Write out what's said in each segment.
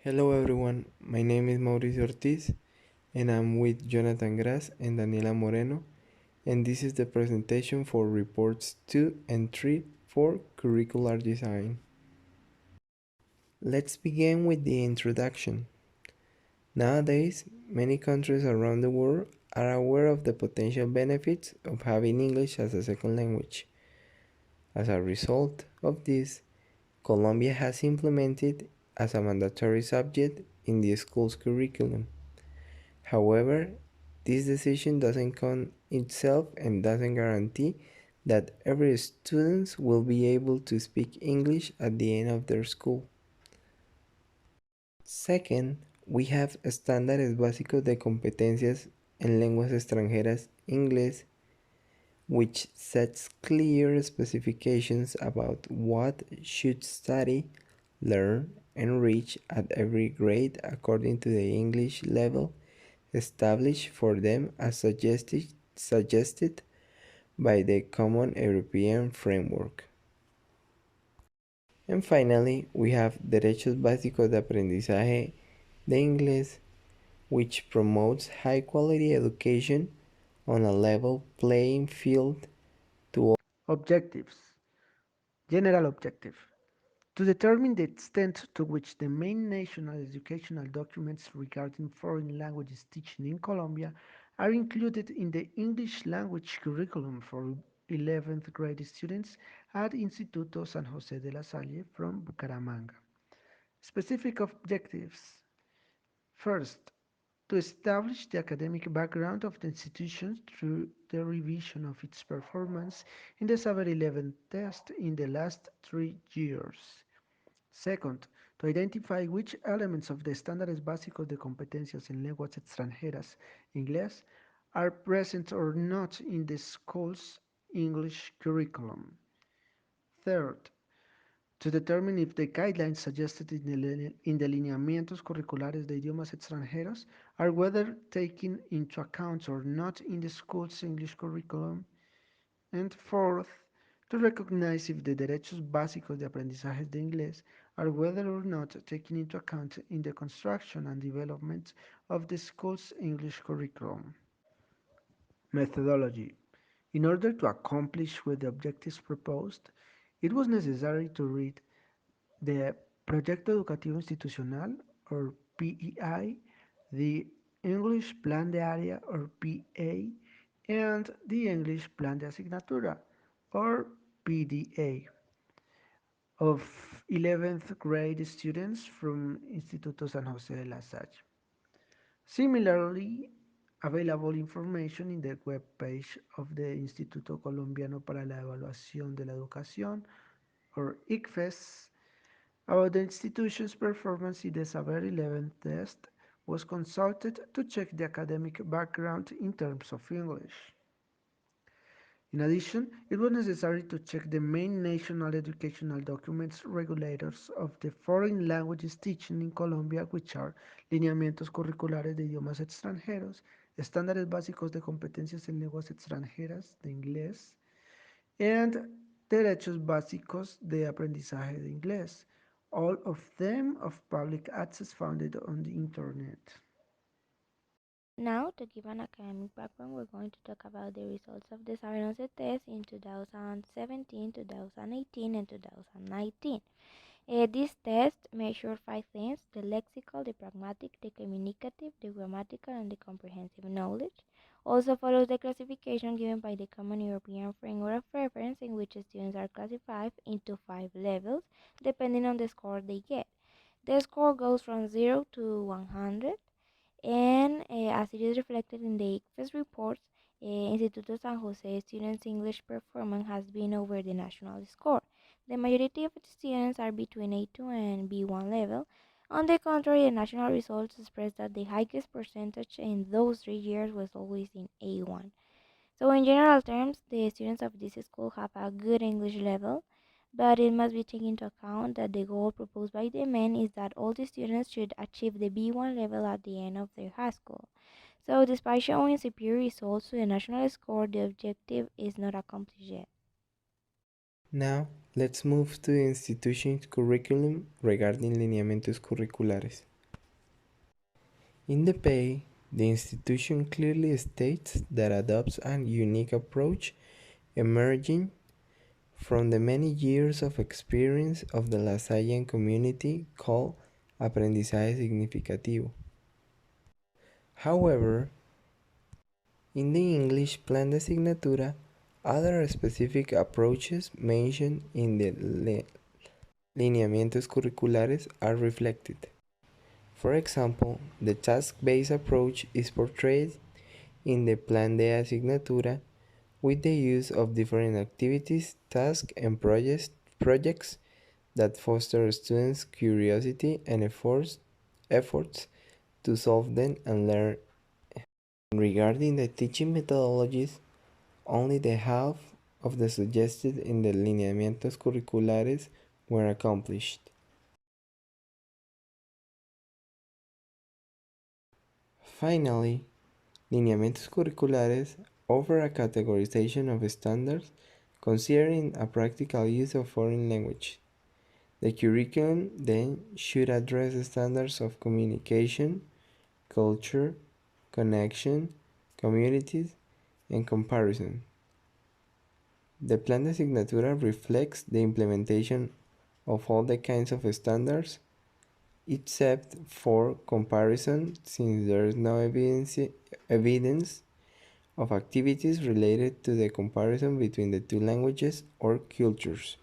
Hello everyone, my name is Mauricio Ortiz and I'm with Jonathan Gras and Daniela Moreno, and this is the presentation for reports 2 and 3 for curricular design. Let's begin with the introduction. Nowadays, many countries around the world are aware of the potential benefits of having English as a second language. As a result of this, Colombia has implemented as a mandatory subject in the school's curriculum. However, this decision doesn't count itself and doesn't guarantee that every student will be able to speak English at the end of their school. Second, we have estándares básicos de competencias en lenguas extranjeras, inglés, which sets clear specifications about what should study, learn, and reach at every grade according to the English level established for them as suggested by the Common European Framework. And finally, we have Derechos Básicos de Aprendizaje de Inglés, which promotes high quality education on a level playing field to all. Objectives. General objective. To determine the extent to which the main national educational documents regarding foreign languages teaching in Colombia are included in the English language curriculum for 11th grade students at Instituto San José de la Salle from Bucaramanga. Specific objectives. First, to establish the academic background of the institution through the revision of its performance in the Saber 11 test in the last 3 years. Second, to identify which elements of the Estándares Básicos de Competencias en Lenguas Extranjeras, Inglés, are present or not in the school's English curriculum. Third, to determine if the guidelines suggested in the lineamientos curriculares de idiomas extranjeros are whether taken into account or not in the school's English curriculum. And fourth, to recognize if the derechos básicos de aprendizaje de inglés are whether or not taken into account in the construction and development of the school's English curriculum. Methodology. In order to accomplish with the objectives proposed, it was necessary to read the Proyecto Educativo Institucional, or PEI, the English Plan de Área, or PA, and the English Plan de Asignatura, or PDA, of 11th grade students from Instituto San José de la Salle. Similarly, available information in the web page of the Instituto Colombiano para la Evaluación de la Educación, or ICFES, about the institution's performance in the Saber 11 test was consulted to check the academic background in terms of English. In addition, it was necessary to check the main national educational documents regulators of the foreign languages teaching in Colombia, which are Lineamientos Curriculares de Idiomas Extranjeros, Estándares Básicos de Competencias en Lenguas Extranjeras de Inglés, and Derechos Básicos de Aprendizaje de Inglés, all of them of public access founded on the internet. Now, to give an academic background, we're going to talk about the results of the Saber test in 2017, 2018, and 2019. This test measured five things: the lexical, the pragmatic, the communicative, the grammatical, and the comprehensive knowledge. Also follows the classification given by the Common European Framework of Reference, in which students are classified into five levels depending on the score they get. The score goes from 0 to 100, and as it is reflected in the ICFES reports, Instituto San Jose students' English performance has been over the national score. The majority of the students are between A2 and B1 level. On the contrary, the national results express that the highest percentage in those 3 years was always in A1. So, in general terms, the students of this school have a good English level, but it must be taken into account that the goal proposed by the men is that all the students should achieve the B1 level at the end of their high school. So, despite showing superior results to the national score, the objective is not accomplished yet. Now, let's move to the institution's curriculum regarding lineamientos curriculares. In the PEI, the institution clearly states that adopts a unique approach emerging from the many years of experience of the Lasallian community called aprendizaje significativo. However, in the English plan de asignatura, other specific approaches mentioned in the lineamientos curriculares are reflected. For example, the task-based approach is portrayed in the plan de asignatura with the use of different activities, tasks, and projects that foster students' curiosity and efforts to solve them and learn. Regarding the teaching methodologies, only the half of the suggested in the lineamientos curriculares were accomplished. Finally, lineamientos curriculares offer a categorization of standards considering a practical use of foreign language. The curriculum then should address the standards of communication, culture, connection, communities, and comparison. The plan de asignatura reflects the implementation of all the kinds of standards except for comparison, since there is no evidence of activities related to the comparison between the two languages or cultures.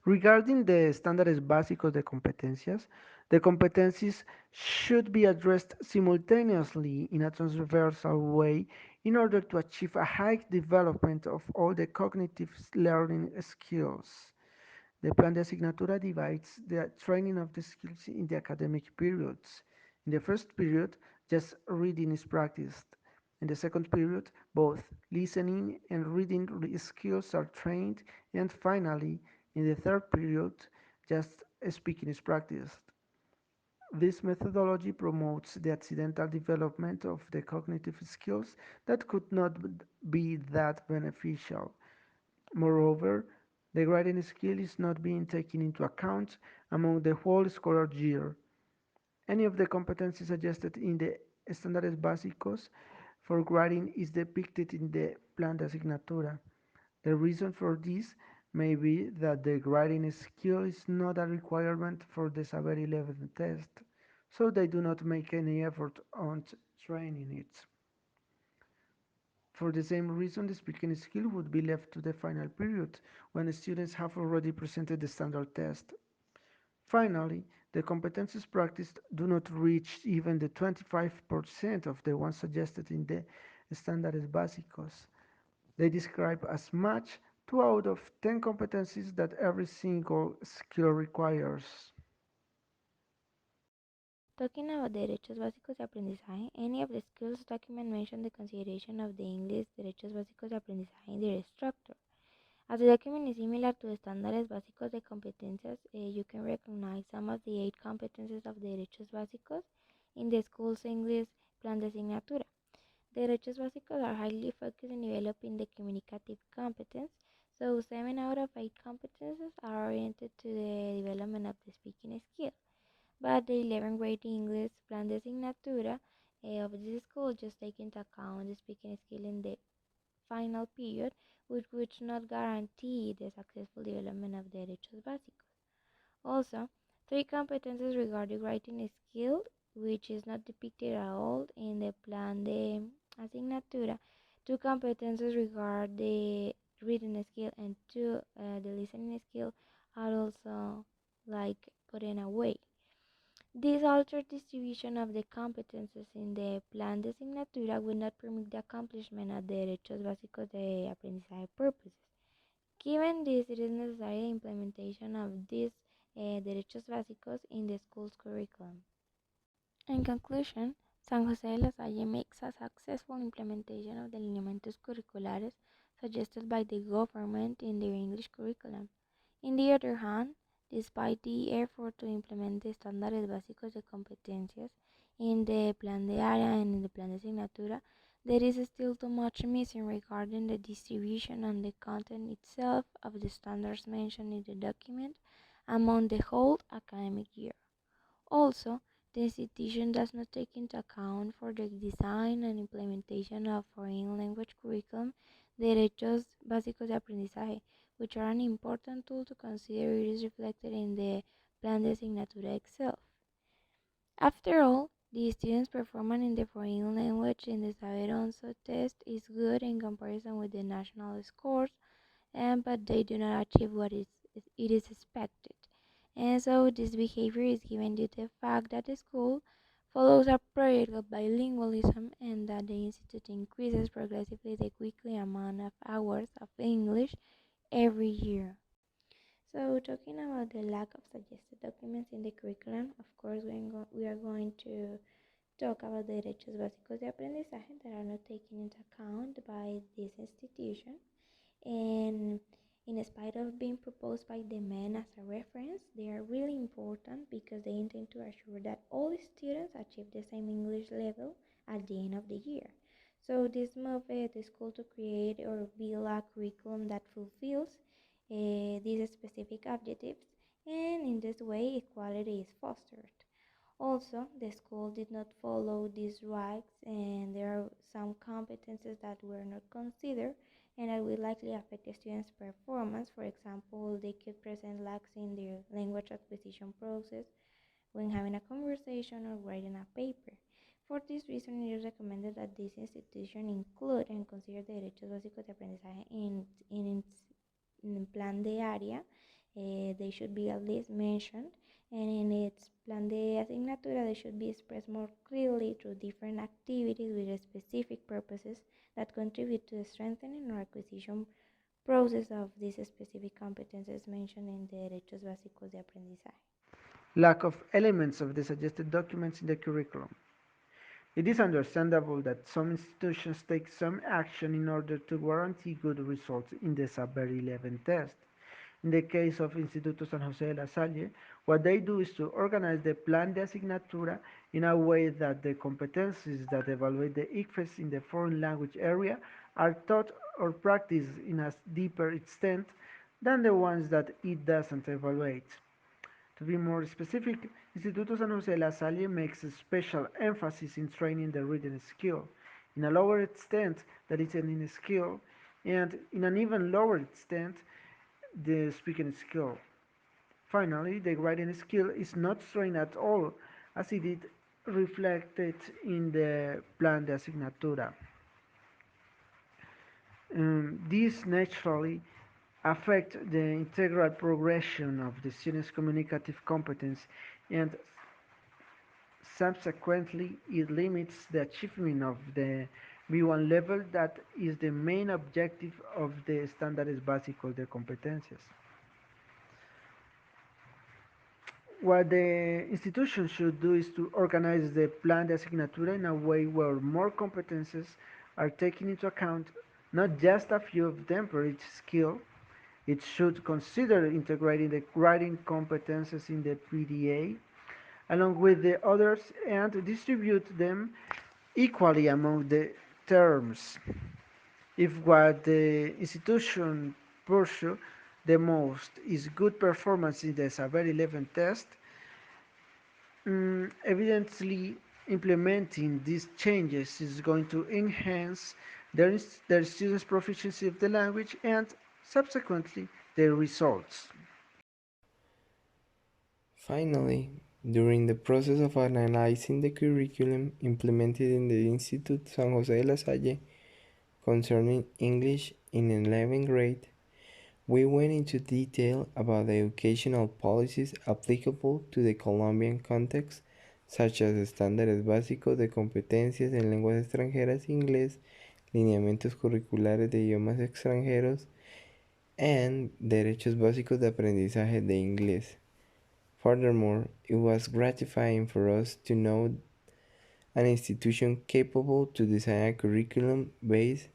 Regarding the estándares básicos de competencias, the competencies should be addressed simultaneously in a transversal way in order to achieve a high development of all the cognitive learning skills. The plan de asignatura divides the training of the skills in the academic periods. In the first period, just reading is practiced. In the second period, both listening and reading skills are trained. And finally, in the third period, just speaking is practiced. This methodology promotes the accidental development of the cognitive skills that could not be that beneficial. Moreover, the grading skill is not being taken into account among the whole scholar year. Any of the competencies suggested in the Estándares Básicos for grading is depicted in the Plan de Asignatura. The reason for this may be that the grading skill is not a requirement for the Saber 11 test, so they do not make any effort on training it. For the same reason, the speaking skill would be left to the final period, when the students have already presented the standard test. Finally, the competencies practiced do not reach even the 25% of the ones suggested in the Estándares Básicos. They describe as much 2 out of 10 competencies that every single skill requires. Talking about derechos básicos de aprendizaje, any of the skills document mention the consideration of the English derechos básicos de aprendizaje in their structure. As the document is similar to estándares básicos de competencias, you can recognize some of the 8 competencies of the derechos básicos in the school's English plan de asignatura. The derechos básicos are highly focused in developing the communicative competence, so 7 out of 8 competences are oriented to the development of the speaking skill. But the 11th grade English plan de asignatura of this school just take into account the speaking skill in the final period, which would not guarantee the successful development of the derechos básicos. Also, 3 competences regarding writing skill, which is not depicted at all in the plan de asignatura. 2 competences regard the reading skill, and 2 the listening skill are also like put in away. This altered distribution of the competences in the plan de asignatura will not permit the accomplishment of the derechos básicos de aprendizaje purposes. Given this, it is necessary the implementation of these derechos básicos in the school's curriculum. In conclusion, San Jose de la Salle makes a successful implementation of the lineamientos curriculares suggested by the government in their English curriculum. On the other hand, despite the effort to implement the estándares básicos de competencias in the Plan de Área and in the Plan de Asignatura, there is still too much missing regarding the distribution and the content itself of the standards mentioned in the document among the whole academic year. Also, The institution does not take into account for the design and implementation of foreign language curriculum derechos básicos de aprendizaje, which are an important tool to consider. It is reflected in the Plan de Asignatura itself. After all, the students' performance in the foreign language in the Saber Onso test is good in comparison with the national scores, but they do not achieve what it is expected. And so this behavior is given due to the fact that the school follows a project of bilingualism and that the institute increases progressively the weekly amount of hours of English every year. So talking about the lack of suggested documents in the curriculum, of course we are going to talk about the derechos básicos de aprendizaje that are not taken into account by this institution. And in spite of being proposed by the men as a reference, they are really important because they intend to assure that all students achieve the same English level at the end of the year. So this motivated the school to create or build a curriculum that fulfills these specific objectives, and in this way equality is fostered. Also, the school did not follow these rights, and there are some competences that were not considered and that will likely affect the students' performance. For example, they could present lacks in their language acquisition process when having a conversation or writing a paper. For this reason, it is recommended that this institution include and consider the derechos básicos de aprendizaje in its plan de área. They should be at least mentioned, and in its plan de asignatura, they should be expressed more clearly through different activities with specific purposes that contribute to the strengthening or acquisition process of these specific competences mentioned in the derechos básicos de aprendizaje. Lack of elements of the suggested documents in the curriculum. It is understandable that some institutions take some action in order to guarantee good results in the Saber 11 test. In the case of Instituto San Jose de la Salle, what they do is to organize the plan de asignatura in a way that the competencies that evaluate the ICFES in the foreign language area are taught or practiced in a deeper extent than the ones that it doesn't evaluate. To be more specific, Instituto San Jose de la Salle makes a special emphasis in training the reading skill, in a lower extent the listening skill, and in an even lower extent the speaking skill. Finally, the writing skill is not trained at all, as it is reflected in the Plan de Asignatura. This naturally affect the integral progression of the student's communicative competence, and subsequently it limits the achievement of the B1 level that is the main objective of the estándares básicos de competencias. What the institution should do is to organize the plan de asignatura in a way where more competences are taken into account, not just a few of them per each skill. It should consider integrating the writing competences in the PDA along with the others and distribute them equally among the terms. If what the institution pursues the most is good performance in the Saber 11 test, evidently implementing these changes is going to enhance their students' proficiency of the language and subsequently their results. Finally, during the process of analyzing the curriculum implemented in the Institute San Jose de la Salle concerning English in 11th grade, we went into detail about the educational policies applicable to the Colombian context, such as estándares básicos de competencias en lenguas extranjeras, inglés, lineamientos curriculares de idiomas extranjeros, and derechos básicos de aprendizaje de inglés. Furthermore, it was gratifying for us to know an institution capable to design a curriculum based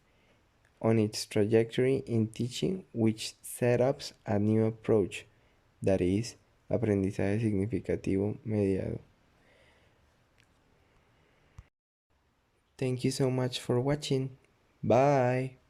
on its trajectory in teaching, which set up a new approach, that is, aprendizaje significativo mediado. Thank you so much for watching. Bye!